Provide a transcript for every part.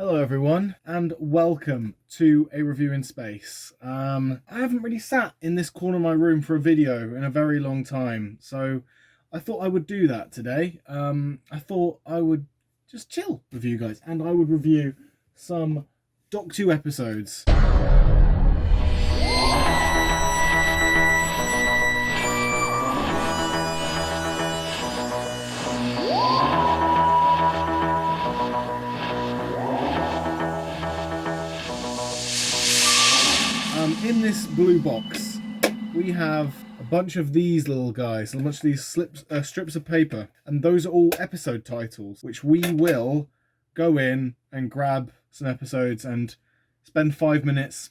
Hello everyone, and welcome to a review in space. I haven't really sat in this corner of my room for a video in a very long time, so I thought I would do that today. I thought I would just chill with you guys, and I would review some Doc 2 episodes. In this blue box, we have a bunch of these little guys, a bunch of these strips of paper, and those are all episode titles, which we will go in and grab some episodes and spend 5 minutes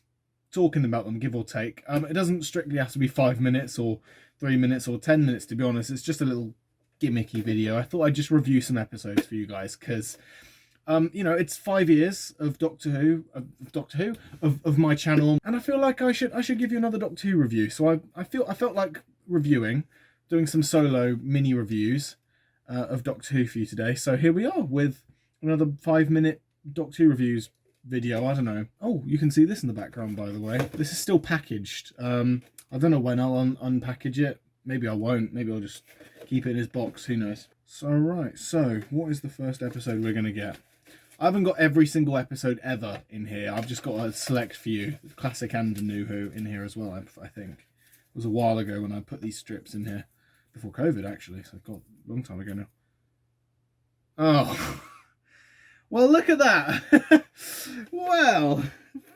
talking about them, give or take. It doesn't strictly have to be 5 minutes or 3 minutes or 10 minutes, to be honest. It's just a little gimmicky video. I thought I'd just review some episodes for you guys, because you know, it's 5 years of Doctor Who, of my channel, and I feel like I should give you another Doctor Who review. So I felt like doing some solo mini reviews of Doctor Who for you today. So here we are with another 5-minute Doctor Who reviews video. I don't know. Oh, you can see this in the background, by the way. This is still packaged. I don't know when I'll unpackage it. Maybe I won't. Maybe I'll just keep it in his box. Who knows? So right. So what is the first episode we're gonna get? I haven't got every single episode ever in here. I've just got a select few, classic and the new Who in here as well, I think. It was a while ago when I put these strips in here. Before COVID, actually, so a long time ago now. Oh. Well, look at that. Well,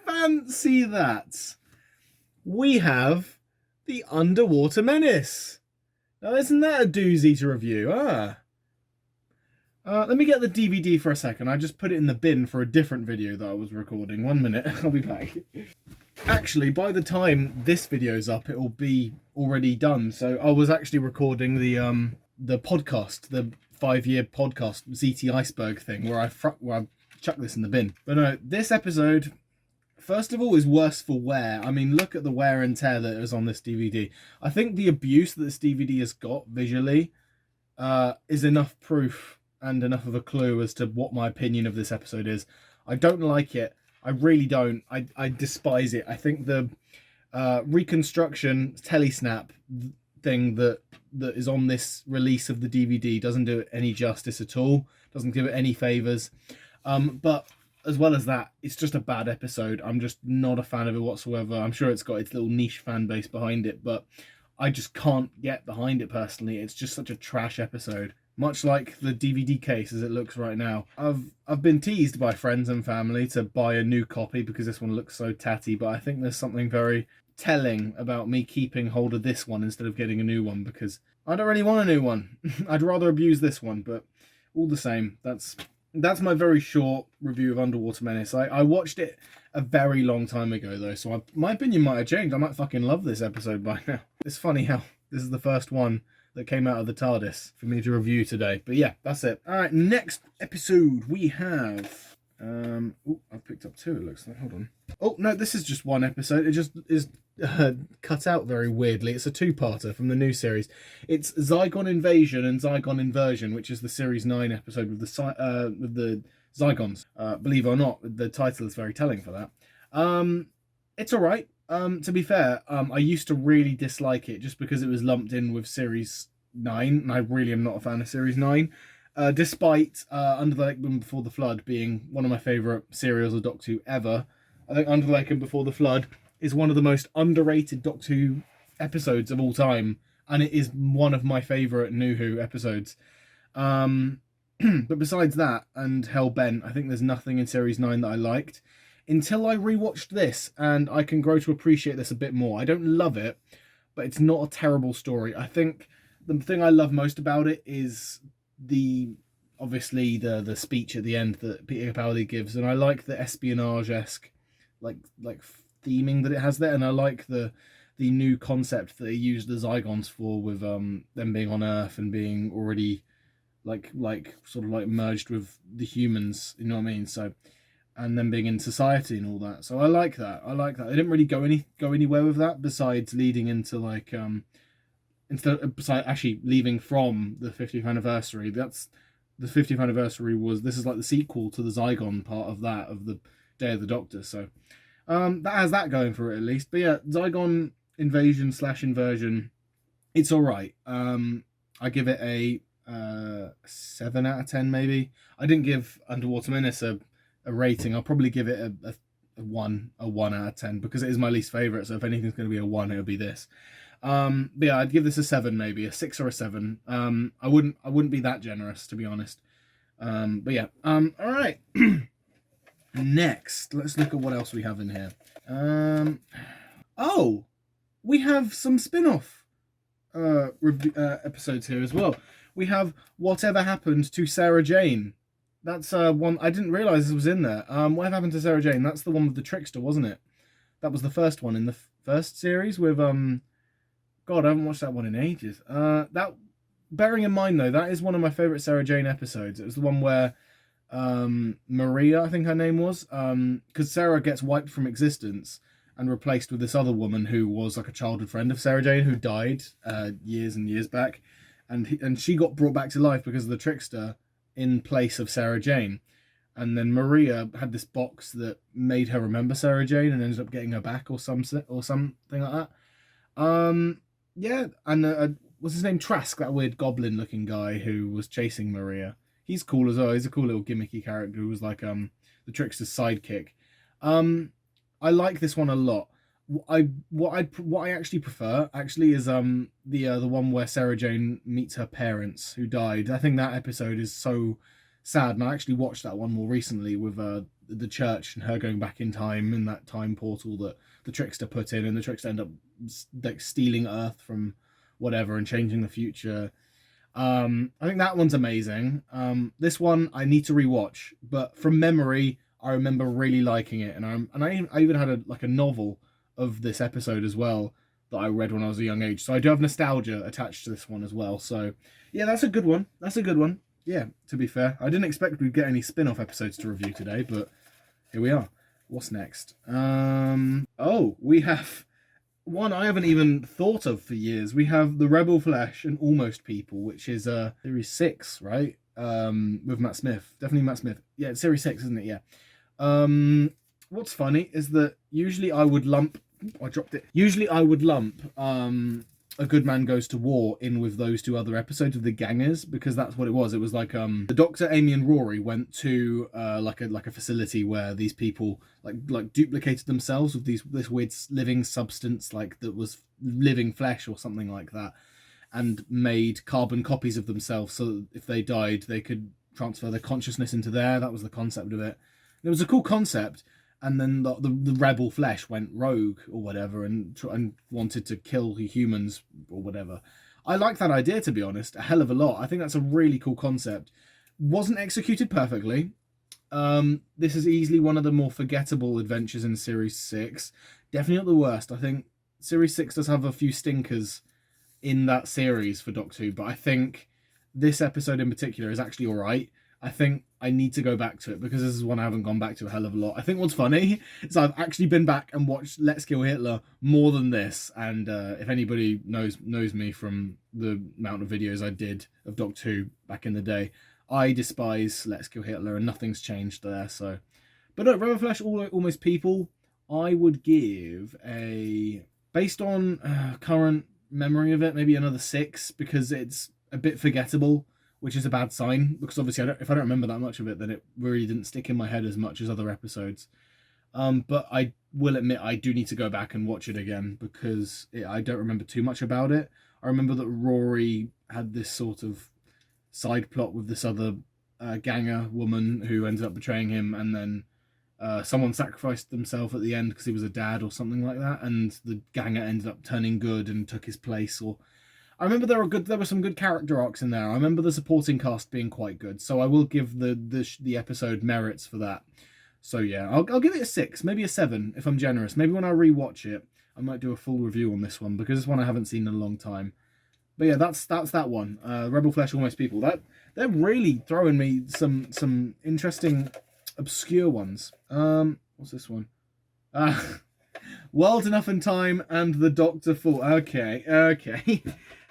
fancy that. We have the Underwater Menace. Now, isn't that a doozy to review? Let me get the DVD for a second. I just put it in the bin for a different video that I was recording. 1 minute, I'll be back. Actually, by the time this video's up, it will be already done. So I was actually recording the podcast, the 5-year podcast ZT Iceberg thing, where I chucked this in the bin. But no, this episode, first of all, is worse for wear. I mean, look at the wear and tear that is on this DVD. I think the abuse that this DVD has got visually is enough proof and enough of a clue as to what my opinion of this episode is. I don't like it. I really don't. I despise it. I think the reconstruction telesnap thing that is on this release of the DVD doesn't do it any justice at all. Doesn't give it any favours. But as well as that, it's just a bad episode. I'm just not a fan of it whatsoever. I'm sure it's got its little niche fan base behind it, but I just can't get behind it personally. It's just such a trash episode. Much like the DVD case as it looks right now. I've been teased by friends and family to buy a new copy because this one looks so tatty, but I think there's something very telling about me keeping hold of this one instead of getting a new one, because I don't really want a new one. I'd rather abuse this one, but all the same, that's my very short review of Underwater Menace. I watched it a very long time ago though, so my opinion might have changed. I might fucking love this episode by now. It's funny how this is the first one that came out of the TARDIS for me to review today. But yeah, that's it. Alright, next episode we have... I've picked up 2, it looks like. Hold on. Oh, no, this is just one episode. It just is cut out very weirdly. It's a 2-parter from the new series. It's Zygon Invasion and Zygon Inversion, which is the Series 9 episode with the Zygons. Believe it or not, the title is very telling for that. It's alright. To be fair, I used to really dislike it just because it was lumped in with Series 9, and I really am not a fan of Series 9. Despite Under the Lake and Before the Flood being one of my favourite serials of Doctor Who ever, I think Under the Lake and Before the Flood is one of the most underrated Doctor Who episodes of all time, and it is one of my favourite New Who episodes. But besides that, and Hellbent, I think there's nothing in Series 9 that I liked. Until I rewatched this, and I can grow to appreciate this a bit more. I don't love it, but it's not a terrible story. I think the thing I love most about it is obviously the speech at the end that Peter Capaldi gives, and I like the espionage-esque like theming that it has there, and I like the new concept that they used the Zygons for, with them being on Earth and being already like sort of like merged with the humans, you know what I mean? So, and then being in society and all that. So I like that. They didn't really go anywhere with that besides leading into besides actually leaving from the 50th anniversary. That's the 50th anniversary was, this is like the sequel to the Zygon part of that, of the Day of the Doctor. So that has that going for it at least. But yeah, Zygon Invasion / Inversion, it's all right. I give it a 7 out of 10 maybe. I didn't give Underwater Menace a rating. I'll probably give it a 1 out of 10 because it is my least favorite. So if anything's going to be a 1, it'll be this. But yeah, I'd give this a 7 maybe, a 6 or a 7. I wouldn't be that generous, to be honest. But yeah, all right. Next, let's look at what else we have in here. Oh, we have some spin-off episodes here as well. We have Whatever Happened to Sarah Jane. That's one I didn't realise this was in there. Whatever Happened to Sarah Jane? That's the one with the trickster, wasn't it? That was the first one in the first series with God, I haven't watched that one in ages. That, bearing in mind though, that is one of my favourite Sarah Jane episodes. It was the one where Maria, I think her name was, because Sarah gets wiped from existence and replaced with this other woman who was like a childhood friend of Sarah Jane who died years and years back, and she got brought back to life because of the trickster in place of Sarah Jane. And then Maria had this box that made her remember Sarah Jane and ended up getting her back or something like that. Yeah, and what's his name? Trask, that weird goblin-looking guy who was chasing Maria. He's cool as well. He's a cool little gimmicky character who was like the trickster's sidekick. I like this one a lot. What I actually prefer is the one where Sarah Jane meets her parents who died. I think that episode is so sad, and I actually watched that one more recently with the church and her going back in time in that time portal that the trickster put in, and the trickster ended up like stealing Earth from whatever and changing the future. I think that one's amazing. This one I need to rewatch, but from memory I remember really liking it, and I even had a novel of this episode as well that I read when I was a young age, so I do have nostalgia attached to this one as well. So yeah, that's a good one. Yeah, to be fair, I didn't expect we'd get any spin-off episodes to review today, but here we are. What's next? Oh, we have one I haven't even thought of for years. We have The Rebel Flesh and Almost People, which is series 6, right? With Matt Smith. Definitely Matt Smith. Yeah, it's series 6, isn't it? Yeah. What's funny is that usually I would lump A Good Man Goes to War in with those two other episodes of the Gangers, because that's what it was. It was like the Doctor, Amy and Rory went to like a facility where these people like duplicated themselves with this weird living substance, like that was living flesh or something like that, and made carbon copies of themselves so that if they died they could transfer their consciousness into there. That was the concept of it. And it was a cool concept. And then the rebel flesh went rogue or whatever and wanted to kill humans or whatever. I like that idea, to be honest, a hell of a lot. I think that's a really cool concept. Wasn't executed perfectly. This is easily one of the more forgettable adventures in Series 6. Definitely not the worst. I think Series 6 does have a few stinkers in that series for Doctor Who, but I think this episode in particular is actually alright. I think I need to go back to it because this is one I haven't gone back to a hell of a lot. I think what's funny is I've actually been back and watched Let's Kill Hitler more than this. And if anybody knows me from the amount of videos I did of Doctor Who back in the day, I despise Let's Kill Hitler and nothing's changed there. So, but no, Rebel Flesh, Almost People, I would give based on current memory of it, maybe another 6, because it's a bit forgettable, which is a bad sign, because obviously if I don't remember that much of it, then it really didn't stick in my head as much as other episodes. But I will admit I do need to go back and watch it again, because I don't remember too much about it. I remember that Rory had this sort of side plot with this other ganger woman who ended up betraying him, and then someone sacrificed themselves at the end because he was a dad or something like that, and the ganger ended up turning good and took his place. Or I remember there were some good character arcs in there. I remember the supporting cast being quite good, so I will give the episode merits for that. So yeah, I'll give it a 6, maybe a 7 if I'm generous. Maybe when I rewatch it, I might do a full review on this one, because this one I haven't seen in a long time. But yeah, that's that one. Rebel Flesh, Almost People. They're really throwing me some interesting obscure ones. What's this one? World Enough and Time and the Doctor Fall. Okay.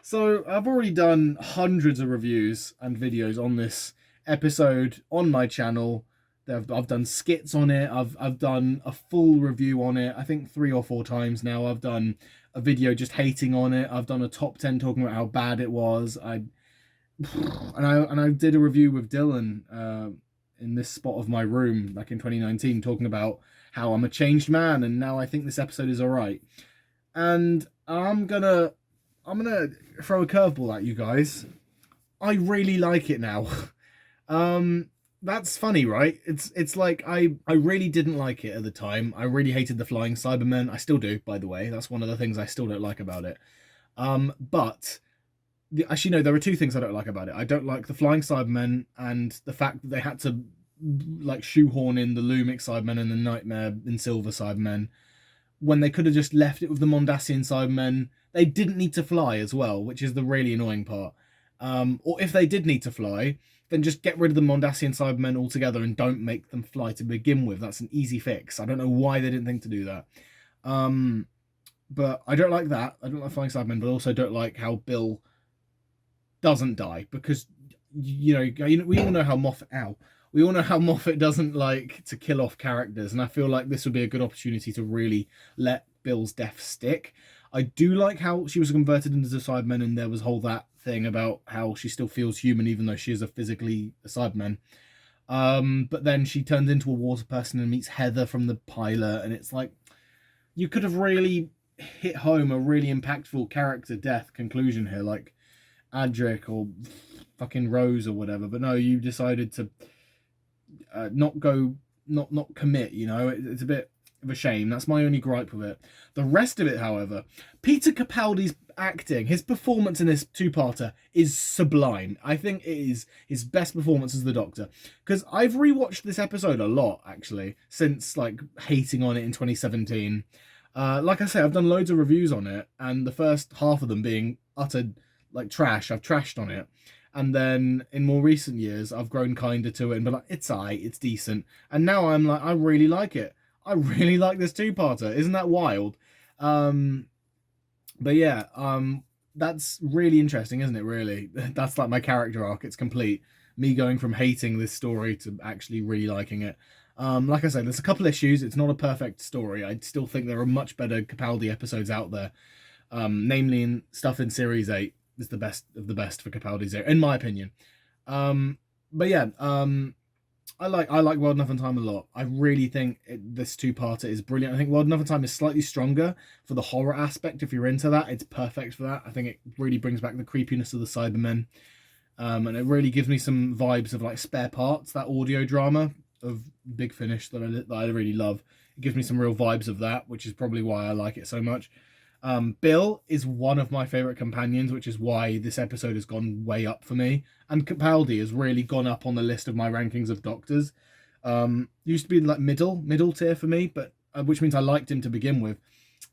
So I've already done hundreds of reviews and videos on this episode on my channel. I've done skits on it. I've done a full review on it. I think 3 or 4 times now. I've done a video just hating on it. I've done a top 10 talking about how bad it was. And I did a review with Dylan in this spot of my room back in 2019, talking about how I'm a changed man, and now I think this episode is alright. And I'm gonna throw a curveball at you guys. I really like it now. That's funny, right? It's like I really didn't like it at the time. I really hated the flying Cybermen. I still do, by the way. That's one of the things I still don't like about it. But actually, no, there are 2 things I don't like about it. I don't like the flying Cybermen and the fact that they had to like shoehorn in the Lumic Cybermen and the Nightmare and Silver Cybermen when they could have just left it with the Mondasian Cybermen. They didn't need to fly as well, which is the really annoying part. Or if they did need to fly, then just get rid of the Mondasian Cybermen altogether and don't make them fly to begin with. That's an easy fix. I don't know why they didn't think to do that. But I don't like that. I don't like flying Cybermen, but I also don't like how Bill doesn't die, because you know we all know how Moffat doesn't like to kill off characters, and I feel like this would be a good opportunity to really let Bill's death stick. I do like how she was converted into the Cybermen, and there was that thing about how she still feels human even though she is physically a Cyberman. But then she turns into a water person and meets Heather from the pilot, and it's like, you could have really hit home a really impactful character death conclusion here, like Adric or fucking Rose or whatever. But no, you decided to not commit. It's a bit of a shame. That's my only gripe with it. The rest of it, however, Peter Capaldi's acting, his performance in this 2-parter is sublime. I think it is his best performance as the Doctor, because I've rewatched this episode a lot actually since like hating on it in 2017. Like I say, I've done loads of reviews on it, and the first half of them being utter like trash. I've trashed on it, and then in more recent years I've grown kinder to it and been like, it's alright, it's decent, and now I'm like, I really like it. I really like this 2-parter. Isn't that wild? But yeah, that's really interesting, isn't it, really? That's like my character arc. It's complete. Me going from hating this story to actually really liking it. Like I said, there's a couple issues. It's not a perfect story. I still think there are much better Capaldi episodes out there. Namely, in stuff in Series 8 is the best of the best for Capaldi's era, in my opinion. But yeah, I like World Enough and Time a lot. I really think this 2-parter is brilliant. I think World Enough and Time is slightly stronger for the horror aspect. If you're into that, it's perfect for that. I think it really brings back the creepiness of the Cybermen. And it really gives me some vibes of like Spare Parts, that audio drama of Big Finish that I really love. It gives me some real vibes of that, which is probably why I like it so much. Bill is one of my favourite companions, which is why this episode has gone way up for me. And Capaldi has really gone up on the list of my rankings of Doctors. Used to be like middle tier for me, but which means I liked him to begin with.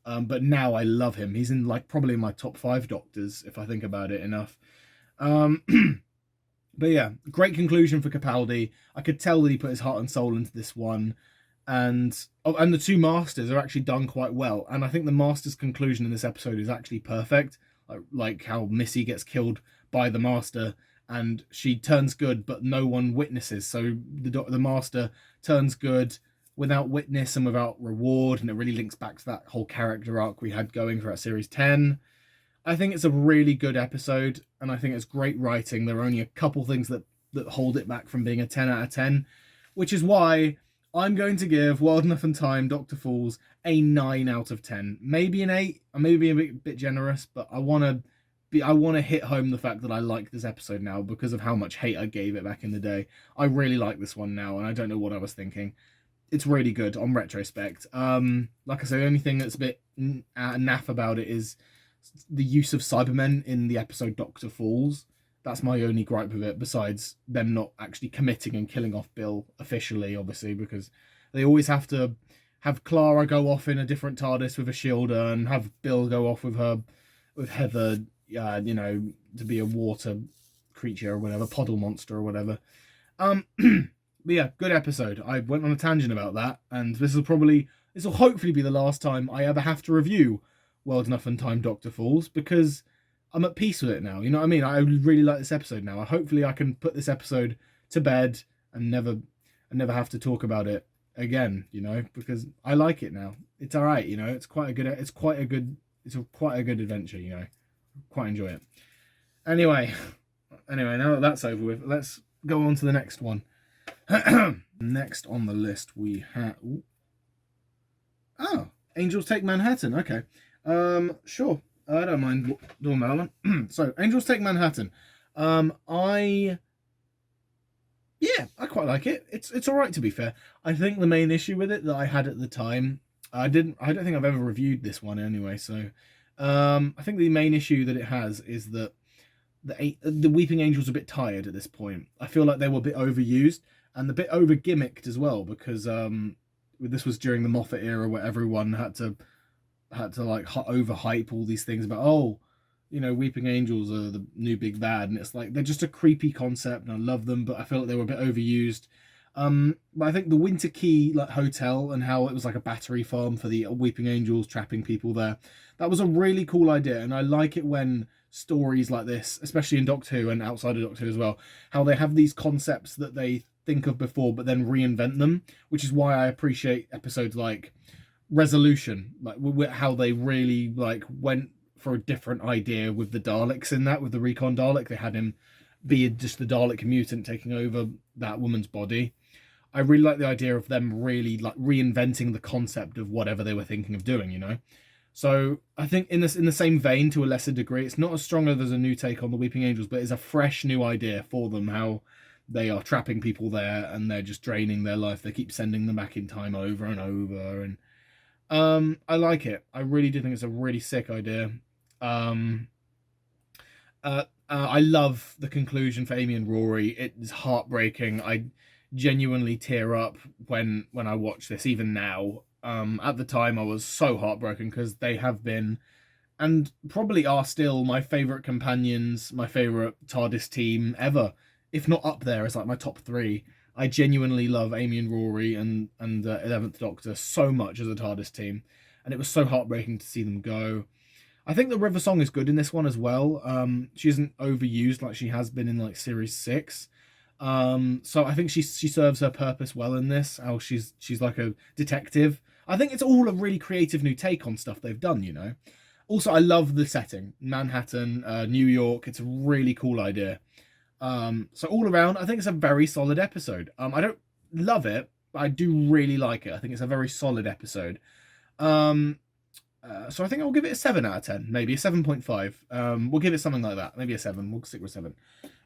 But now I love him. He's in like probably my top 5 Doctors, if I think about it enough. But yeah, great conclusion for Capaldi. I could tell that he put his heart and soul into this one. And the 2 Masters are actually done quite well. And I think the Master's conclusion in this episode is actually perfect. Like how Missy gets killed by the Master and she turns good, but no one witnesses. So the Master turns good without witness and without reward. And it really links back to that whole character arc we had going throughout Series 10. I think it's a really good episode, and I think it's great writing. There are only a couple things that hold it back from being a 10 out of 10, which is why I'm going to give World Enough and Time, Dr. Falls, a 9 out of 10. Maybe an 8. I may be a bit generous, but I want to hit home the fact that I like this episode now because of how much hate I gave it back in the day. I really like this one now, and I don't know what I was thinking. It's really good on retrospect. Like I say, the only thing that's a bit naff about it is the use of Cybermen in the episode Dr. Falls. That's my only gripe with it, besides them not actually committing and killing off Bill officially, obviously, because they always have to have Clara go off in a different TARDIS with a shielder and have Bill go off with Heather, to be a water creature or whatever, puddle monster or whatever. But yeah, good episode. I went on a tangent about that, and this will hopefully be the last time I ever have to review World Enough and Time Dr. Falls, because I'm at peace with it now. You know what I mean? I really like this episode now. Hopefully I can put this episode to bed and never have to talk about it again, you know, because I like it now. It's all right, you know. It's quite a good adventure, you know. Quite enjoy it. Anyway, now that that's over with, let's go on to the next one. Next on the list we have Angels Take Manhattan. Okay. Sure. I don't mind doing that one. So, Angels Take Manhattan. I quite like it. It's all right, to be fair. I think the main issue with it that I had at the time, I don't think I've ever reviewed this one anyway. So, I think the main issue that it has is that the Weeping Angel's a bit tired at this point. I feel like they were a bit overused and a bit over gimmicked as well, because this was during the Moffat era where everyone had to like overhype all these things about, oh, you know, Weeping Angels are the new big bad, and it's like they're just a creepy concept and I love them, but I feel like they were a bit overused. But I think the Winter Key like hotel and how it was like a battery farm for the Weeping Angels, trapping people there, that was a really cool idea, and I like it when stories like this, especially in Doctor Who and outside of Doctor Who as well, how they have these concepts that they think of before but then reinvent them, which is why I appreciate episodes like Resolution, like how they really like went for a different idea with the Daleks in that, with the Recon Dalek. They had him be just the Dalek mutant taking over that woman's body. I really like the idea of them really like reinventing the concept of whatever they were thinking of doing, you know. So I think in the same vein, to a lesser degree, it's not as strong as a new take on the Weeping Angels, but it's a fresh new idea for them, how they are trapping people there and they're just draining their life. They keep sending them back in time over and over, and I like it. I really do think it's a really sick idea. I love the conclusion for Amy and Rory. It is heartbreaking. I genuinely tear up when I watch this, even now. At the time, I was so heartbroken because they have been, and probably are still, my favourite companions, my favourite TARDIS team ever, if not up there as like my top 3. I genuinely love Amy and Rory and 11th Doctor so much as a TARDIS team, and it was so heartbreaking to see them go. I think the River Song is good in this one as well. She isn't overused like she has been in like Series 6. So I think she serves her purpose well in this. How she's like a detective. I think it's all a really creative new take on stuff they've done, you know. Also, I love the setting. Manhattan, New York. It's a really cool idea. So all around, I think it's a very solid episode. I don't love it, but I do really like it. I think it's a very solid episode. So I think I'll give it a 7 out of 10, maybe a 7.5. We'll give it something like that, maybe a 7. We'll stick with 7.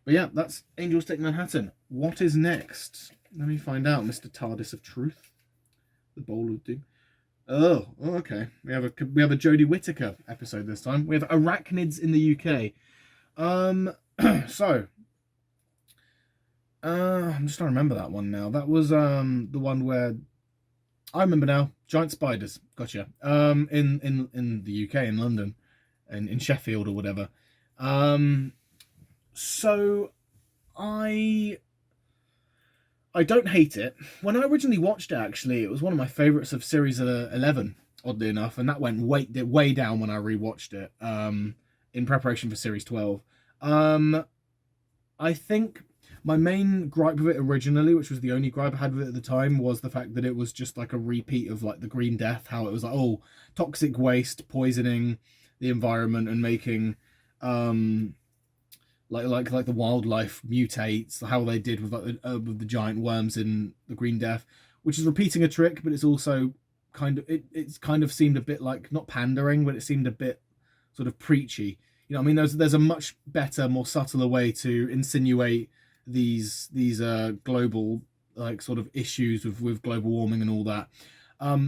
But yeah, that's Angels Take Manhattan. What is next? Let me find out, Mr. TARDIS of Truth. The Bowl of Doom. Oh, okay. We have a Jodie Whittaker episode this time. We have Arachnids in the UK. So I'm just trying to remember that one now. That was the one where I remember now. Giant spiders. Gotcha. In the UK, in London, and in Sheffield or whatever. So I don't hate it. When I originally watched it, actually, it was one of my favourites of Series 11, oddly enough, and that went way down when I rewatched it in preparation for Series 12. I think my main gripe with it originally, which was the only gripe I had with it at the time, was the fact that it was just like a repeat of like the Green Death, how it was like, oh, toxic waste poisoning the environment and making like the wildlife mutates, how they did with the giant worms in the Green Death, which is repeating a trick, but it's also it's kind of seemed a bit like, not pandering, but it seemed a bit sort of preachy. You know, I mean, there's a much better, more subtler way to insinuate these global like sort of issues with global warming and all that.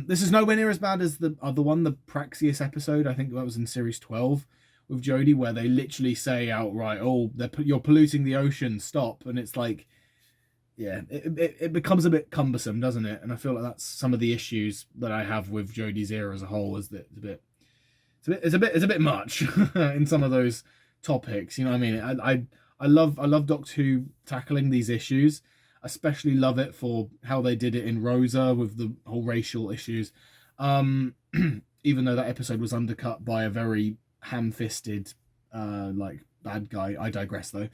This is nowhere near as bad as the other one, the Praxeus episode. I think that was in Series 12 with Jodie, where they literally say outright, "Oh, you're polluting the ocean. Stop!" And it's like, yeah, it becomes a bit cumbersome, doesn't it? And I feel like that's some of the issues that I have with Jodie's era as a whole. Is that it's a bit much in some of those topics. You know what I mean? I love Doctor Who tackling these issues. Especially love it for how they did it in Rosa with the whole racial issues. Even though that episode was undercut by a very ham-fisted like bad guy. I digress though.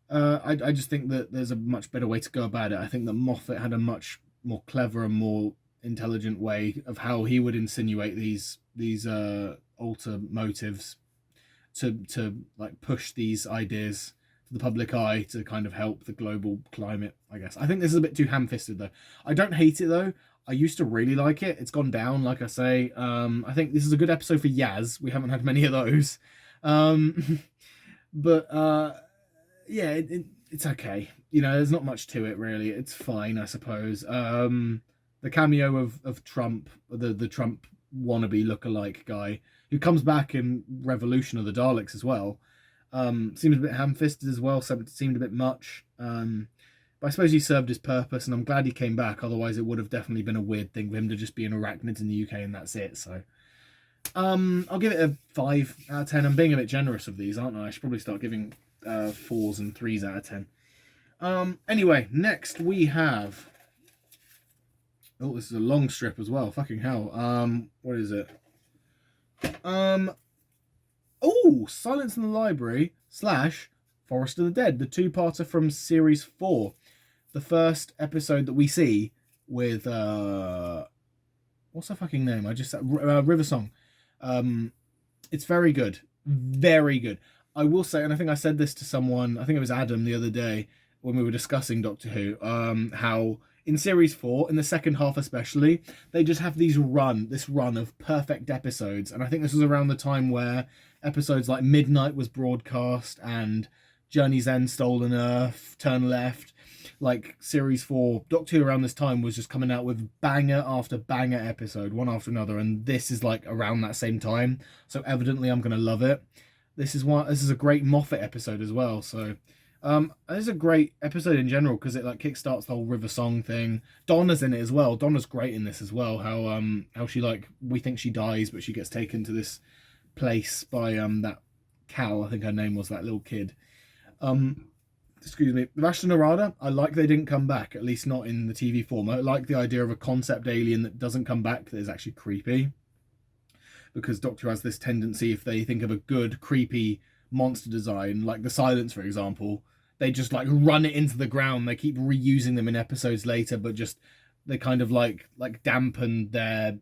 I just think that there's a much better way to go about it. I think that Moffat had a much more clever and more intelligent way of how he would insinuate these alter motives to like push these ideas to the public eye to kind of help the global climate, I guess. I think this is a bit too ham-fisted though. I don't hate it though. I used to really like it. It's gone down, like I say. I think this is a good episode for Yaz. We haven't had many of those. But yeah, it's okay. You know, there's not much to it really. It's fine, I suppose. The cameo of Trump, the Trump wannabe lookalike guy, who comes back in Revolution of the Daleks as well, seems a bit ham-fisted as well. Seemed a bit much. But I suppose he served his purpose, and I'm glad he came back. Otherwise, it would have definitely been a weird thing for him to just be an arachnid in the UK and that's it. So, I'll give it a 5 out of 10. I'm being a bit generous of these, aren't I? I should probably start giving 4s and 3s out of 10. Anyway, next we have. Oh, this is a long strip as well. Fucking hell. What is it? Oh, Silence in the Library / Forest of the Dead, the 2-parter from series 4. The first episode that we see with what's her fucking name? I just said River Song. It's very good, very good. I will say, and I think I said this to someone. I think it was Adam the other day when we were discussing Doctor Who. How in series 4, in the second half especially, they just have this run of perfect episodes, and I think this was around the time where episodes like Midnight was broadcast and Journey's End, Stolen Earth, Turn Left. Like series 4, Doctor Who around this time was just coming out with banger after banger episode, one after another, and this is like around that same time. So evidently I'm gonna love it. This is a great Moffat episode as well. So this is a great episode in general because it like kickstarts the whole River Song thing. Donna's in it as well. Donna's great in this as well. How she, like, we think she dies, but she gets taken to this place by that Cal, I think her name was, that little kid. Excuse me. The Vashta Nerada, I like they didn't come back, at least not in the TV form. I like the idea of a concept alien that doesn't come back, that is actually creepy. Because Doctor has this tendency, if they think of a good, creepy monster design, like the Silence, for example, they just like run it into the ground. They keep reusing them in episodes later, but just they kind of like dampen their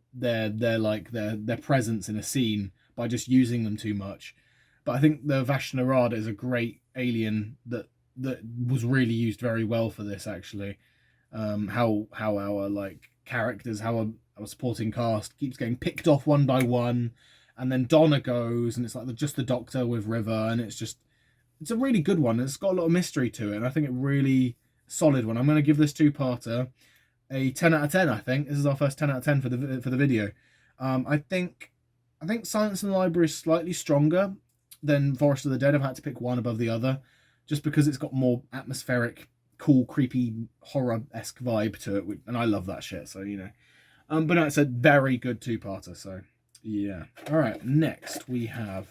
presence in a scene by just using them too much. But I think the Vashta Nerada is a great alien that was really used very well for this, actually. How our like characters, how our supporting cast keeps getting picked off one by one, and then Donna goes, and it's like just the Doctor with River, and it's a really good one. It's got a lot of mystery to it, and I think it really solid one. I'm going to give this 2-parter a 10 out of 10. I think this is our first 10 out of 10 for the video. I think Silence in the Library is slightly stronger than Forest of the Dead. I've had to pick one above the other, just because it's got more atmospheric, cool, creepy, horror-esque vibe to it, and I love that shit. So you know, but no, it's a very good 2-parter. So yeah. All right, next we have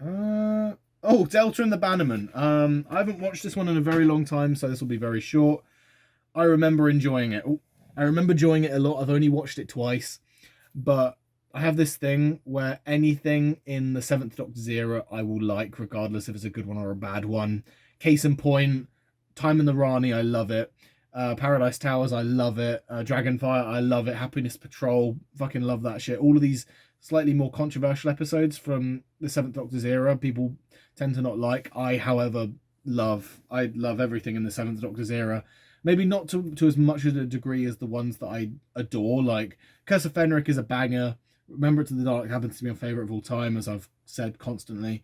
Delta and the Bannerman. I haven't watched this one in a very long time, so this will be very short. I remember enjoying it. I remember enjoying it a lot. I've only watched it twice, but I have this thing where anything in the 7th Doctor's era I will like, regardless if it's a good one or a bad one. Case in point, Time in the Rani, I love it. Paradise Towers, I love it. Dragonfire, I love it. Happiness Patrol, fucking love that shit. All of these slightly more controversial episodes from the 7th Doctor's era, people tend to not like. I, however, love everything in the 7th Doctor's era. Maybe not to as much of a degree as the ones that I adore. Like, Curse of Fenric is a banger. Remember to the Dalek happens to be my favourite of all time, as I've said constantly.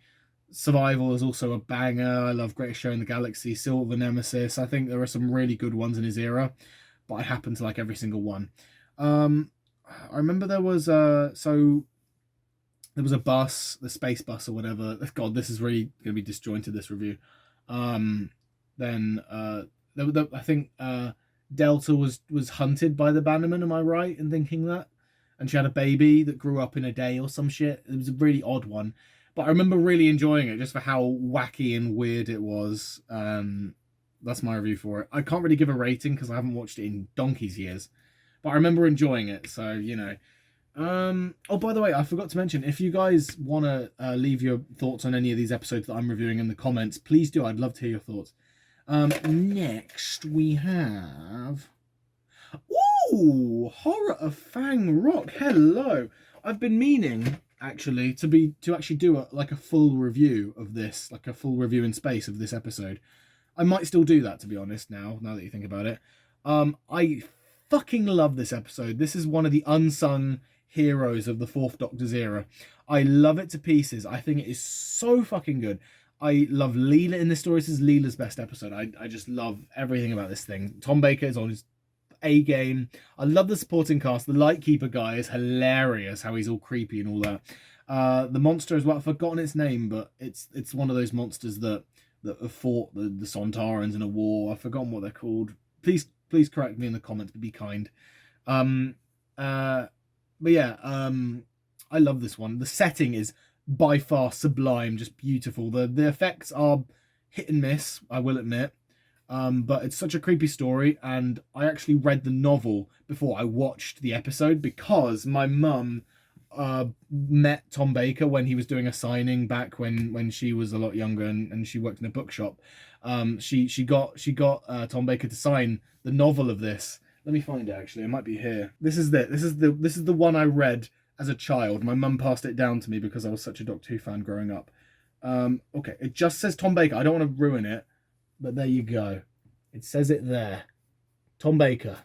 Survival is also a banger. I love Greatest Show in the Galaxy, Silver Nemesis. I think there are some really good ones in his era, but I happen to like every single one. I remember there was a bus, the space bus or whatever. God, this is really going to be disjointed, this review. I think Delta was hunted by the Bannerman. Am I right in thinking that? And she had a baby that grew up in a day or some shit. It was a really odd one. But I remember really enjoying it just for how wacky and weird it was. That's my review for it. I can't really give a rating because I haven't watched it in donkey's years. But I remember enjoying it. So, you know. Oh, by the way, I forgot to mention, if you guys want to leave your thoughts on any of these episodes that I'm reviewing in the comments, please do. I'd love to hear your thoughts. Next we have... Ooh, Horror of Fang Rock. Hello. I've been meaning, actually, to actually do a full review of this, like a full review in space of this episode. I might still do that, to be honest, now that you think about it. I fucking love this episode. This is one of the unsung heroes of the Fourth Doctor's era. I love it to pieces. I think it is so fucking good. I love Leela in this story. This is Leela's best episode. I just love everything about this thing. Tom Baker is on his A game. I love the supporting cast. The Lightkeeper guy is hilarious, how he's all creepy and all that. The monster as well, I've forgotten its name, but it's one of those monsters that have fought the Sontarans in a war. I've forgotten what they're called. Please correct me in the comments, but be kind. But yeah, I love this one. The setting is by far sublime, just beautiful. The effects are hit and miss, I will admit. But it's such a creepy story, and I actually read the novel before I watched the episode because my mum met Tom Baker when he was doing a signing back when she was a lot younger and she worked in a bookshop. She got Tom Baker to sign the novel of this. Let me find it, actually. It might be here. This is the one I read as a child. My mum passed it down to me because I was such a Doctor Who fan growing up. Okay, it just says Tom Baker. I don't want to ruin it, but there you go. It says it there. Tom Baker.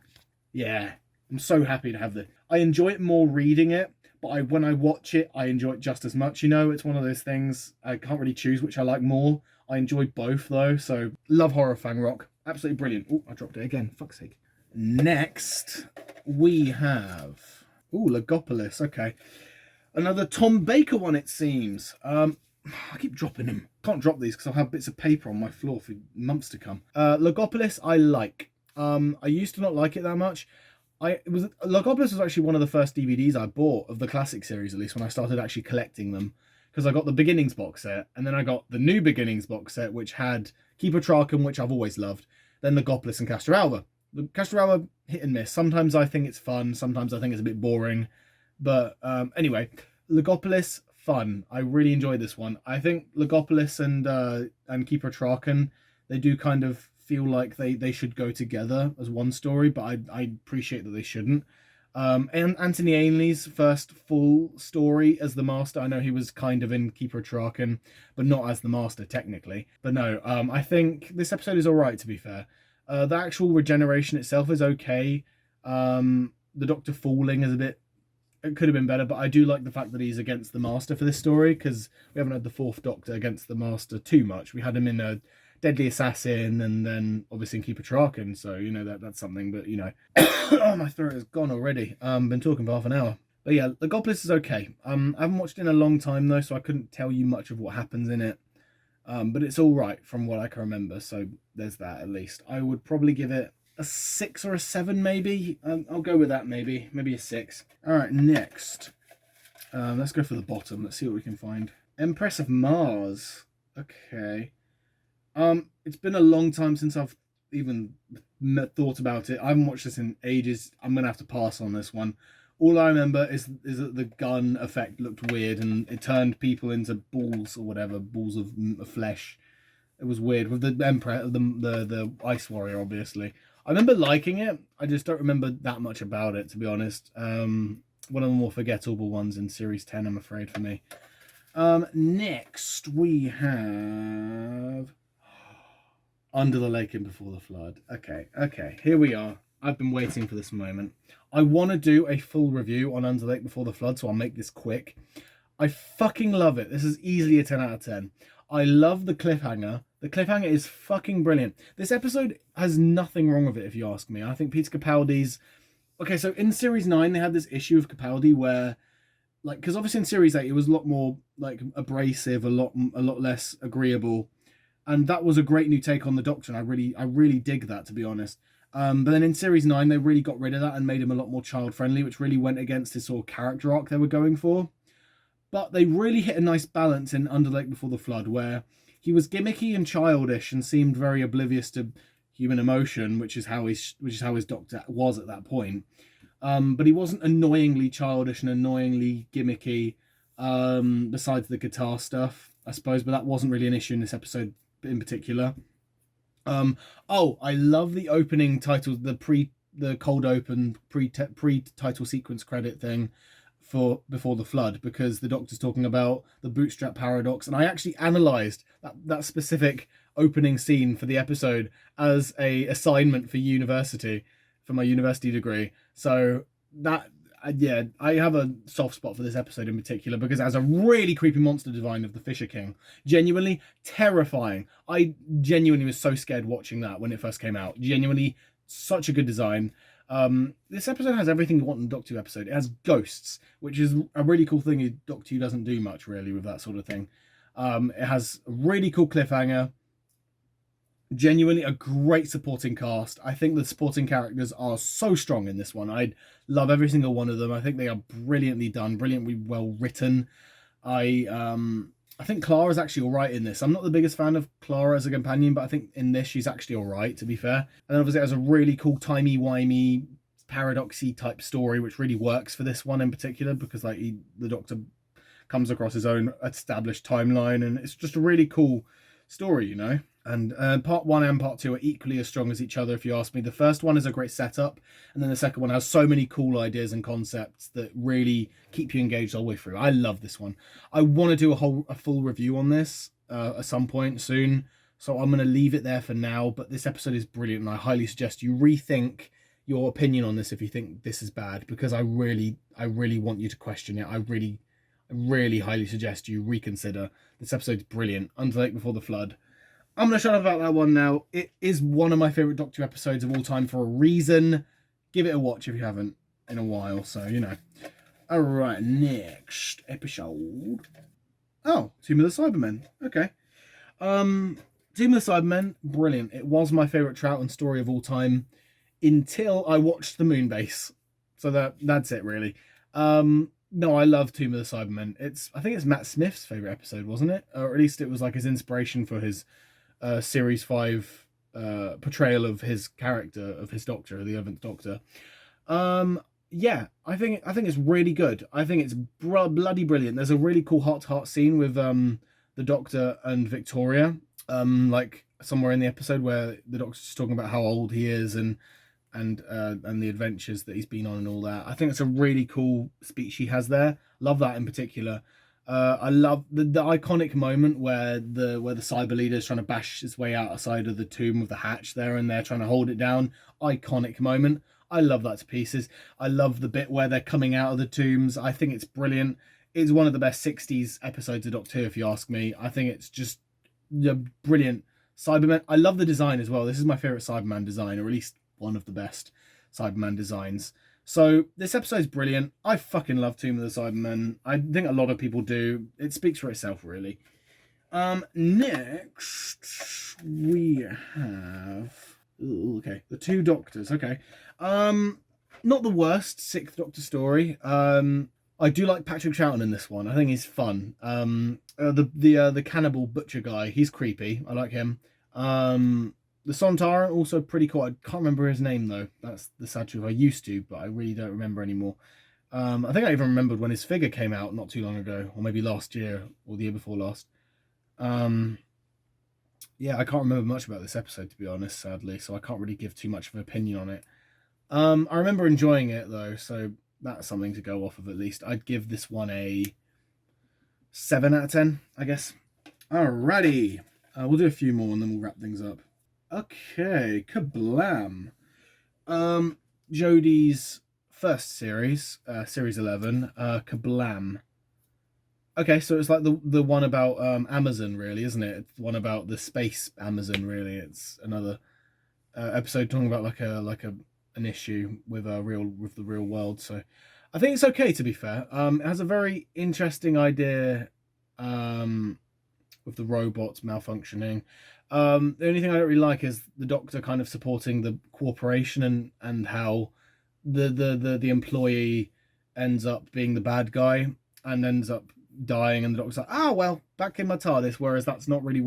Yeah, I'm so happy to have this. I enjoy it more reading it, but when I watch it, I enjoy it just as much. You know, it's one of those things, I can't really choose which I like more. I enjoy both, though, so love Horror of Fang Rock. Absolutely brilliant. Oh, I dropped it again. Fuck's sake. Next, we have... Ooh, Logopolis. Okay. Another Tom Baker one, it seems. I keep dropping them. Can't drop these because I'll have bits of paper on my floor for months to come. Logopolis, I like. I used to not like it that much. Logopolis was actually one of the first DVDs I bought of the classic series, at least when I started actually collecting them. Because I got the Beginnings box set, and then I got the New Beginnings box set, which had Keeper Traken, which I've always loved, then Logopolis and Castor Alba. The Castor Alba, hit and miss. Sometimes I think it's fun, sometimes I think it's a bit boring. But anyway, Logopolis, fun. I really enjoyed this one. I think Logopolis and Keeper Traken, they do kind of feel like they should go together as one story, but I appreciate that they shouldn't. And Anthony Ainley's first full story as the Master. I know he was kind of in Keeper Traken, but not as the Master technically. But no, I think this episode is alright, to be fair. The actual regeneration itself is okay. The Doctor falling is it could have been better, but I do like the fact that he's against the Master for this story, because we haven't had the Fourth Doctor against the Master too much. We had him in a Deadly Assassin, and then obviously in Keeper Traken, so you know that's something. But you know, oh, my throat is gone already. Been talking for half an hour. But yeah, Logopolis is okay. I haven't watched it in a long time though, so I couldn't tell you much of what happens in it. But it's all right from what I can remember, so there's that at least. I would probably give it a 6 or a 7 maybe. I'll go with that maybe a 6. All right, next. Let's go for the bottom. Let's see what we can find. Empress of Mars. Okay. It's been a long time since I've even thought about it. I haven't watched this in ages. I'm gonna have to pass on this one. All I remember is that the gun effect looked weird and it turned people into balls or whatever, balls of flesh. It was weird with the Emperor, the Ice Warrior, obviously. I remember liking it. I just don't remember that much about it, to be honest. One of the more forgettable ones in Series 10, I'm afraid, for me. Next we have Under the Lake and Before the Flood. Okay, here we are. I've been waiting for this moment. I want to do a full review on Under the Lake Before the Flood, so I'll make this quick. I fucking love it. This is easily a 10 out of 10. I love the cliffhanger. The cliffhanger is fucking brilliant. This episode has nothing wrong with it, if you ask me. I think Peter Capaldi's... Okay, so in Series 9, they had this issue of Capaldi where... like, because obviously in Series 8, it was a lot more, like, abrasive, a lot less agreeable. And that was a great new take on the Doctor, and I really dig that, to be honest. But then in Series 9, they really got rid of that and made him a lot more child-friendly, which really went against his sort of character arc they were going for. But they really hit a nice balance in Under the Lake Before the Flood, where he was gimmicky and childish and seemed very oblivious to human emotion, which is how his Doctor was at that point. But he wasn't annoyingly childish and annoyingly gimmicky, besides the guitar stuff, I suppose, but that wasn't really an issue in this episode in particular. Oh, I love the opening title, the cold open pre-title sequence credit thing for Before the Flood, because the Doctor's talking about the bootstrap paradox, and I actually analysed that specific opening scene for the episode as a assignment for university, for my university degree. So that, yeah, I have a soft spot for this episode in particular because it has a really creepy monster design of the Fisher King. Genuinely terrifying. I genuinely was so scared watching that when it first came out. Genuinely such a good design. This episode has everything you want in a Doctor Who episode. It has ghosts, which is a really cool thing. Doctor Who doesn't do much really with that sort of thing. It has a really cool cliffhanger. Genuinely a great supporting cast. I think the supporting characters are so strong in this one. I love every single one of them. I think they are brilliantly done, brilliantly well written. I think Clara's actually all right in this. I'm not the biggest fan of Clara as a companion, but I think in this she's actually all right, to be fair. And obviously it has a really cool timey-wimey, paradoxy type story, which really works for this one in particular, because like the Doctor comes across his own established timeline, and it's just a really cool story, you know. And part 1 and part 2 are equally as strong as each other, if you ask me. The first one is a great setup, and then the second one has so many cool ideas and concepts that really keep you engaged all the way through. I love this one. I want to do a full review on this at some point soon, so I'm going to leave it there for now. But this episode is brilliant, and I highly suggest you rethink your opinion on this if you think this is bad, because I really want you to question it. I really highly suggest you reconsider. This episode's brilliant. Untitled Before the Flood. I'm going to shut up about that one now. It is one of my favourite Doctor Who episodes of all time for a reason. Give it a watch if you haven't in a while, so, you know. Alright, next episode. Oh, Tomb of the Cybermen. Okay. Tomb of the Cybermen, brilliant. It was my favourite Troughton story of all time until I watched the Moonbase. So that's it, really. No, I love Tomb of the Cybermen. I think it's Matt Smith's favourite episode, wasn't it? Or at least it was like his inspiration for his Series 5 portrayal of his character, of his Doctor, the 11th Doctor. Yeah, I think it's really good. I think it's bloody brilliant. There's a really cool heart-to-heart scene with the Doctor and Victoria, like somewhere in the episode where the Doctor's just talking about how old he is and the adventures that he's been on and all that. I think it's a really cool speech he has there. Love that in particular. I love the iconic moment where the cyber leader is trying to bash his way outside of the tomb with the hatch there, and they're trying to hold it down. Iconic moment. I love that to pieces. I love the bit where they're coming out of the tombs. I think it's brilliant. It's one of the best 60s episodes of Doctor Who, if you ask me. I think it's just brilliant. Cybermen. I love the design as well. This is my favourite Cyberman design, or at least one of the best Cyberman designs. So this episode's brilliant. I fucking love Tomb of the Cybermen. I think a lot of people do. It speaks for itself, really. Next we have... Ooh, okay, the two Doctors. Okay. Not the worst 6th Doctor story. I do like Patrick Troughton in this one. I think he's fun. The cannibal butcher guy, he's creepy. I like him. The Sontaran, also pretty cool. I can't remember his name, though. That's the sad truth. I used to, but I really don't remember anymore. I think I even remembered when his figure came out not too long ago, or maybe last year, or the year before last. Yeah, I can't remember much about this episode, to be honest, sadly, so I can't really give too much of an opinion on it. I remember enjoying it, though, so that's something to go off of at least. I'd give this one a 7 out of 10, I guess. Alrighty. We'll do a few more and then we'll wrap things up. Okay, kablam. Jodie's first series, series 11, kablam. Okay, so it's like the one about Amazon, really, isn't it? It's one about the space Amazon, really. It's another episode talking about like an issue with the real world. So I think it's okay, to be fair. It has a very interesting idea with the robots malfunctioning. The only thing I don't really like is the Doctor kind of supporting the corporation and how the employee ends up being the bad guy and ends up dying, and the Doctor's like, oh well, back in my TARDIS, whereas that's not really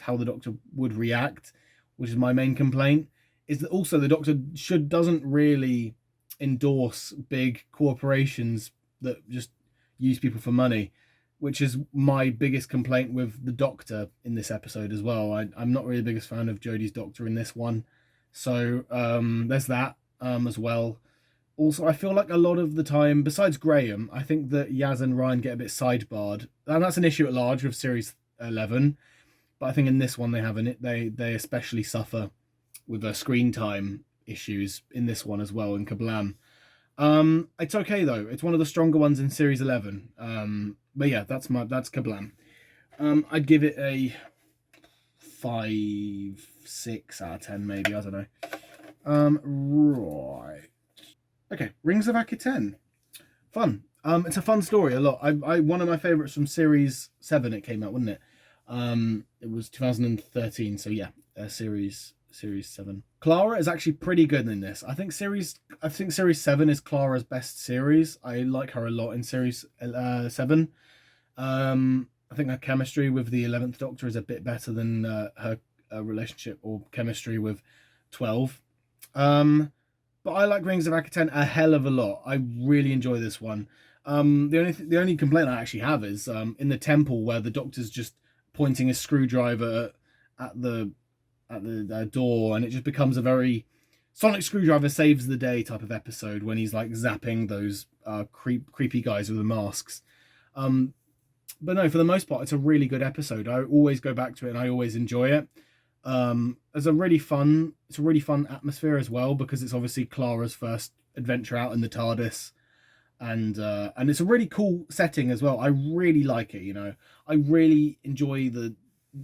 how the Doctor would react, which is my main complaint. Is that also the Doctor doesn't really endorse big corporations that just use people for money, which is my biggest complaint with the Doctor in this episode as well. I'm not really the biggest fan of Jodie's Doctor in this one, so there's that as well. Also, I feel like a lot of the time, besides Graham, I think that Yaz and Ryan get a bit sidebarred, and that's an issue at large with series 11. But I think in this one they especially suffer with screen time issues in this one as well in Kablam. It's okay though. It's one of the stronger ones in series 11. But yeah, that's Kablam. I'd give it a 5, 6 out of 10 maybe. I don't know. Right. Okay, Rings of Akiten. Fun. It's a fun story a lot. I one of my favourites from series 7. It came out, wasn't it? It was 2013. So yeah, series 7. Clara is actually pretty good in this. I think series 7 is Clara's best series. I like her a lot in series 7. I think her chemistry with the 11th Doctor is a bit better than her relationship or chemistry with 12. But I like Rings of Akiten a hell of a lot. I really enjoy this one. The only complaint I actually have is in the temple where the Doctor's just pointing a screwdriver at the door, and it just becomes a very Sonic Screwdriver saves the day type of episode when he's like zapping those creepy guys with the masks. But no, for the most part, it's a really good episode. I always go back to it and I always enjoy it. It's a really fun atmosphere as well, because it's obviously Clara's first adventure out in the TARDIS, and it's a really cool setting as well. I really like it. I really enjoy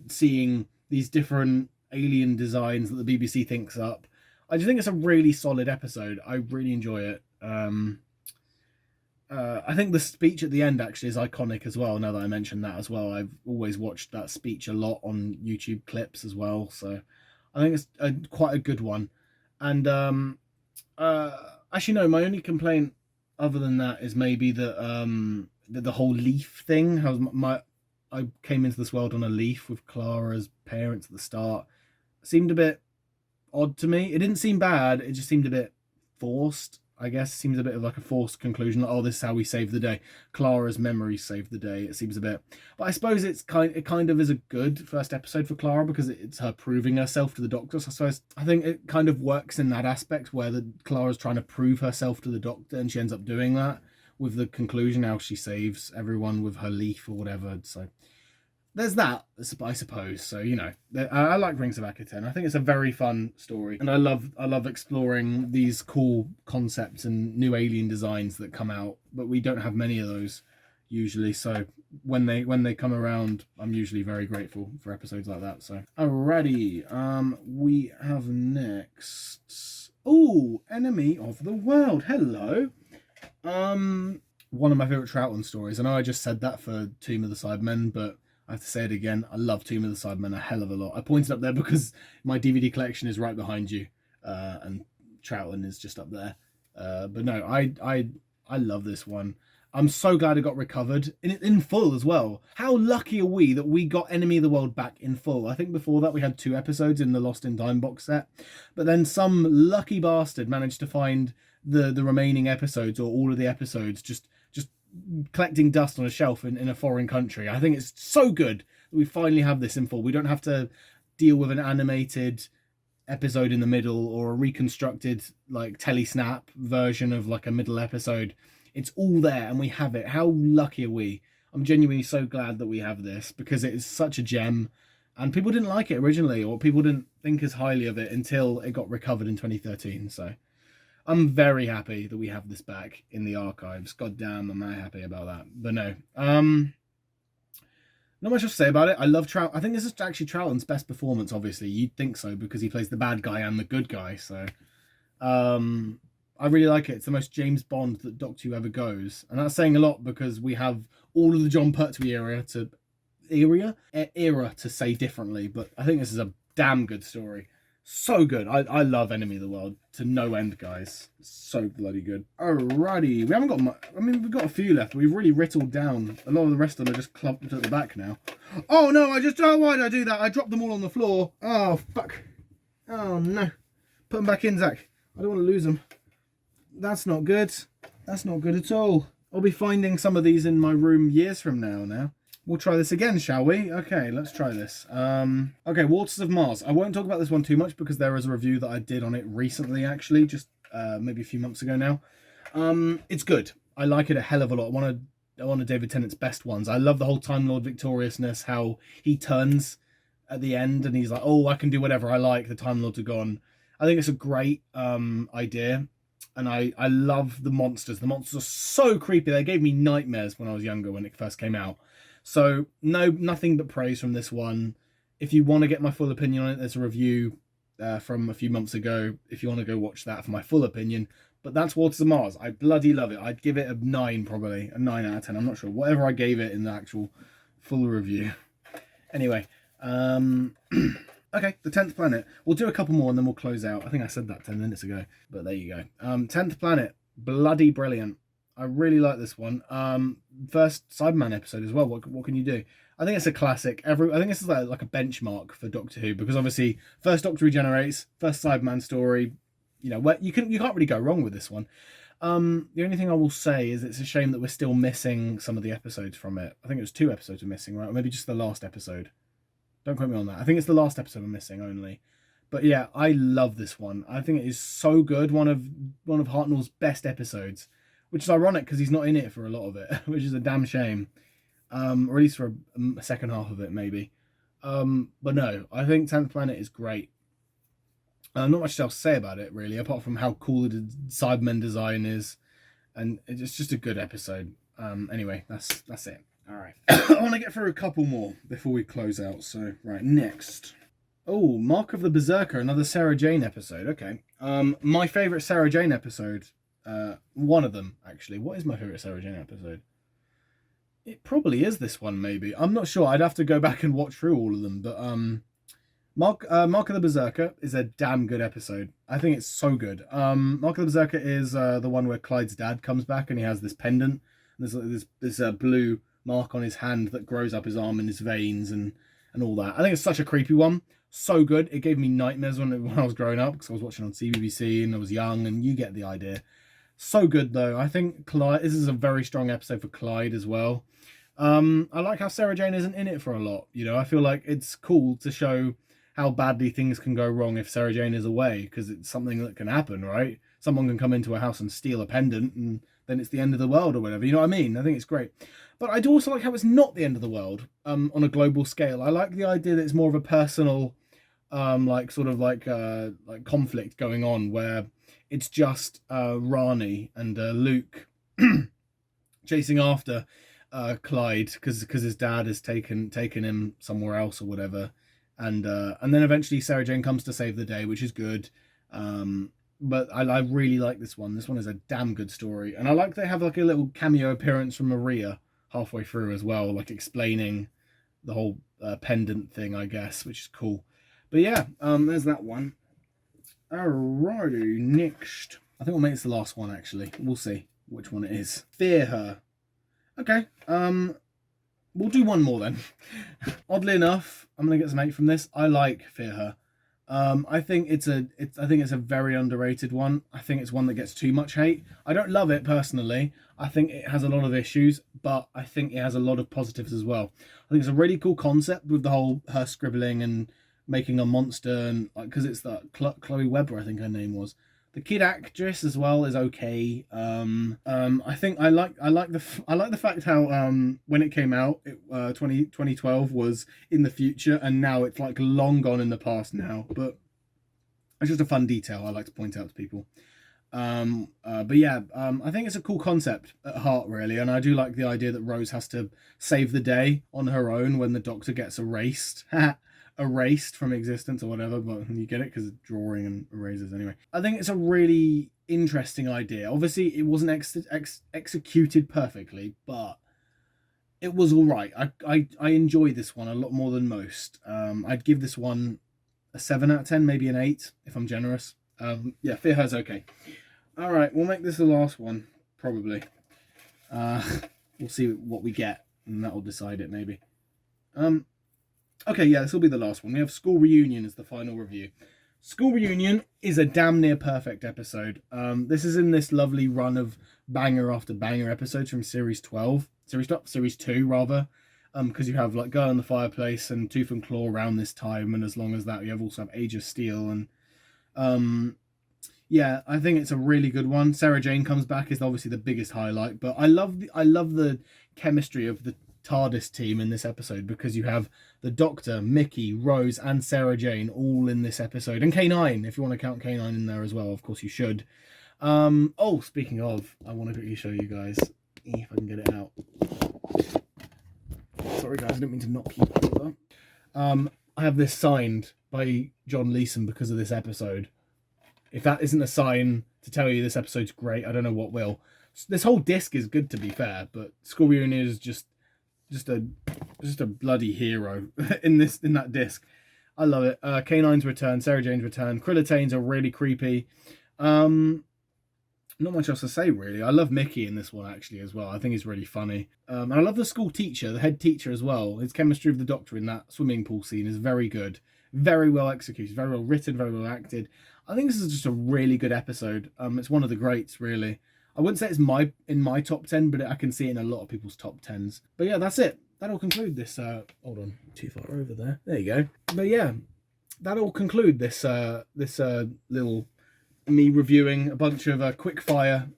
seeing these different alien designs that the BBC thinks up. I just think it's a really solid episode. I really enjoy it. I think the speech at the end actually is iconic as well, now that I mentioned that as well. I've always watched that speech a lot on YouTube clips as well, so I think it's quite a good one. And actually no, my only complaint other than that is maybe that the whole leaf thing. I came into this world on a leaf with Clara's parents at the start. Seemed a bit odd to me. It didn't seem bad, it just seemed a bit forced, I guess. It seems a bit of like a forced conclusion, like, oh, this is how we save the day. Clara's memories save the day. It seems a bit, but I suppose it kind of is a good first episode for Clara because it's her proving herself to the Doctor. So I think it kind of works in that aspect where Clara's trying to prove herself to the Doctor, and she ends up doing that with the conclusion how she saves everyone with her leaf or whatever. So there's that, I suppose. So I like Rings of Akiten. I think it's a very fun story, and I love exploring these cool concepts and new alien designs that come out, but we don't have many of those usually. So when they come around, I'm usually very grateful for episodes like that. So alrighty, we have next. Oh, Enemy of the World. Hello. One of my favorite Troughton stories. I know I just said that for Tomb of the Cybermen, but I have to say it again. I love Tomb of the Cybermen a hell of a lot. I pointed up there because my DVD collection is right behind you, and Troughton is just up there. But no, I love this one. I'm so glad it got recovered in full as well. How lucky are we that we got Enemy of the World back in full? I think before that we had 2 episodes in the Lost in Time box set, but then some lucky bastard managed to find the remaining episodes, or all of the episodes, just collecting dust on a shelf in a foreign country. I think it's so good that we finally have this in full. We don't have to deal with an animated episode in the middle or a reconstructed like telesnap version of like a middle episode. It's all there and we have it. How lucky are we? I'm genuinely so glad that we have this, because it is such a gem, and people didn't like it originally, or people didn't think as highly of it until it got recovered in 2013. So I'm very happy that we have this back in the archives. God damn, am I happy about that. But no, not much else to say about it. I love Trout. I think this is actually Troughton's best performance, obviously. You'd think so, because he plays the bad guy and the good guy. So I really like it. It's the most James Bond that Doctor Who ever goes. And that's saying a lot, because we have all of the John Pertwee era to say differently. But I think this is a damn good story. So good. I love Enemy of the World to no end, guys. So bloody good. Alrighty. We haven't got much. I mean, we've got a few left. We've really whittled down. A lot of the rest of them are just clumped at the back now. Oh, no. Why did I do that? I dropped them all on the floor. Oh, fuck. Oh, no. Put them back in, Zach. I don't want to lose them. that's not good. That's not good at all. I'll be finding some of these in my room years from now. We'll try this again, shall we? Okay, let's try this. Okay, Waters of Mars. I won't talk about this one too much because there is a review that I did on it recently, actually, just maybe a few months ago now. It's good. I like it a hell of a lot. One of David Tennant's best ones. I love the whole Time Lord victoriousness, how he turns at the end and he's like, oh, I can do whatever I like, the Time Lords are gone. I think it's a great idea. And I love the monsters. The monsters are so creepy. They gave me nightmares when I was younger, when it first came out. So, nothing but praise from this one. If you want to get my full opinion on it, there's a review from a few months ago. If you want to go watch that for my full opinion. But that's Waters of Mars. I bloody love it. I'd give it a 9, probably. A 9 out of 10. I'm not sure. Whatever I gave it in the actual full review. Anyway. Okay, the 10th planet. We'll do a couple more and then we'll close out. I think I said that 10 minutes ago, but there you go. 10th planet. Bloody brilliant. I really like this one. First Cyberman episode as well. What can you do? I think it's a classic. I think this is like a benchmark for Doctor Who, because obviously first Doctor regenerates, first Cyberman story. You know, where you can't really go wrong with this one. The only thing I will say is it's a shame that we're still missing some of the episodes from it. I think it was 2 episodes we're missing, right? Or maybe just the last episode. Don't quote me on that. I think it's the last episode we're missing only. But yeah, I love this one. I think it is so good. One of Hartnell's best episodes, which is ironic because he's not in it for a lot of it, which is a damn shame. Or at least for a second half of it, maybe. But no, I think 10th Planet is great. Not much else to say about it, really, apart from how cool the Cybermen design is. And it's just a good episode. Anyway, that's it. All right. I want to get through a couple more before we close out. So, right, next. Oh, Mark of the Berserker, another Sarah Jane episode. Okay. My favourite Sarah Jane episode. One of them, actually. What is my favourite Sarah Jane episode? It probably is this one, maybe. I'm not sure. I'd have to go back and watch through all of them. But Mark of the Berserker is a damn good episode. I think it's so good. Mark of the Berserker is the one where Clyde's dad comes back and he has this pendant. There's this blue mark on his hand that grows up his arm and his veins and all that. I think it's such a creepy one. So good. It gave me nightmares when I was growing up because I was watching on CBBC and I was young, and you get the idea. So good though. I think Clyde. This is a very strong episode for Clyde as well. I like how Sarah Jane isn't in it for a lot. You know, I feel like it's cool to show how badly things can go wrong if Sarah Jane is away, because it's something that can happen, right? Someone can come into a house and steal a pendant and then it's the end of the world or whatever. You know what I mean? I think it's great. But I do also like how it's not the end of the world on a global scale. I like the idea that it's more of a personal, like conflict going on, where it's just Rani and Luke chasing after Clyde because his dad has taken him somewhere else or whatever. And then eventually Sarah Jane comes to save the day, which is good. But I really like this one. This one is a damn good story. And I like they have like a little cameo appearance from Maria halfway through as well, like explaining the whole pendant thing, I guess, which is cool. But yeah, there's that one. Alrighty, next. I think we'll make this the last one, actually. We'll see which one it is. Fear Her. Okay, we'll do one more then. Oddly enough, I'm gonna get some hate from this. I like Fear Her. I think it's a very underrated one. I think it's one that gets too much hate. I don't love it personally. I think it has a lot of issues, but I think it has a lot of positives as well. I think it's a really cool concept with the whole her scribbling and making a monster, and because it's that Chloe Webber, I think her name was. The kid actress as well is okay. I think I like the fact how when it came out, 2012 was in the future, and now it's like long gone in the past now. But it's just a fun detail I like to point out to people. But yeah, I think it's a cool concept at heart, really, and I do like the idea that Rose has to save the day on her own when the Doctor gets erased. Erased from existence or whatever, but you get it because it's drawing and erasers anyway. I think it's a really interesting idea. Obviously it wasn't executed perfectly, but it was all right. I enjoy this one a lot more than most. I'd give this one a 7 out of 10, maybe an 8 if I'm generous. Yeah, Fear Her's okay. All right, we'll make this the last one probably. We'll see what we get and that'll decide it maybe. Okay, yeah, this will be the last one. We have School Reunion as the final review. School Reunion is a damn near perfect episode. This is in this lovely run of banger after banger episodes from series 2 rather. Because you have like Girl in the Fireplace and Tooth and Claw around this time, and as long as that, you also have Age of Steel, and yeah, I think it's a really good one. Sarah Jane comes back is obviously the biggest highlight, but I love the chemistry of the TARDIS team in this episode, because you have the Doctor, Mickey, Rose, and Sarah Jane all in this episode, and K9, if you want to count K9 in there as well, of course you should. Oh, speaking of, I want to quickly show you guys if I can get it out. Sorry guys, I didn't mean to knock you over. I have this signed by John Leeson because of this episode. If that isn't a sign to tell you this episode's great, I don't know what will. This whole disc is good, to be fair, but School Reunion is just a bloody hero in that disc. I love it. K9's return, Sarah Jane's return, Krillitanes are really creepy. Not much else to say, really. I love Mickey in this one, actually, as well. I think he's really funny. And I love the school teacher, the head teacher as well. His chemistry with the Doctor in that swimming pool scene is very good. Very well executed, very well written, very well acted. I think this is just a really good episode. It's one of the greats, really. I wouldn't say it's in my top 10, but I can see it in a lot of people's top 10s. But yeah, that's it. That'll conclude this... hold on, too far over there. There you go. But yeah, that'll conclude this little... me reviewing a bunch of quick fire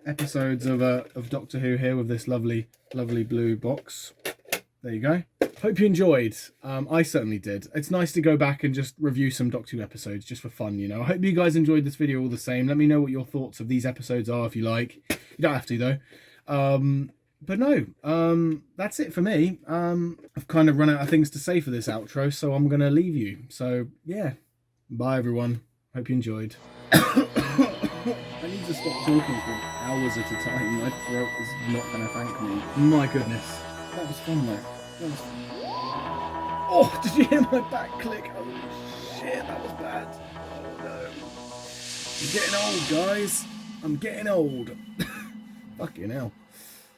episodes of Doctor Who here with this lovely blue box. There you go. Hope you enjoyed. I certainly did. It's nice to go back and just review some Doctor Who episodes just for fun, you know. I hope you guys enjoyed this video all the same. Let me know what your thoughts of these episodes are if you like. You don't have to though. But no, that's it for me. I've kind of run out of things to say for this outro, so I'm going to leave you. So yeah, bye everyone. Hope you enjoyed. I need to stop talking for hours at a time. My throat is not going to thank me. My goodness. That was fun though. That was fun. Oh, did you hear my back click? Oh shit, that was bad. Oh no. I'm getting old, guys. I'm getting old. Fucking hell.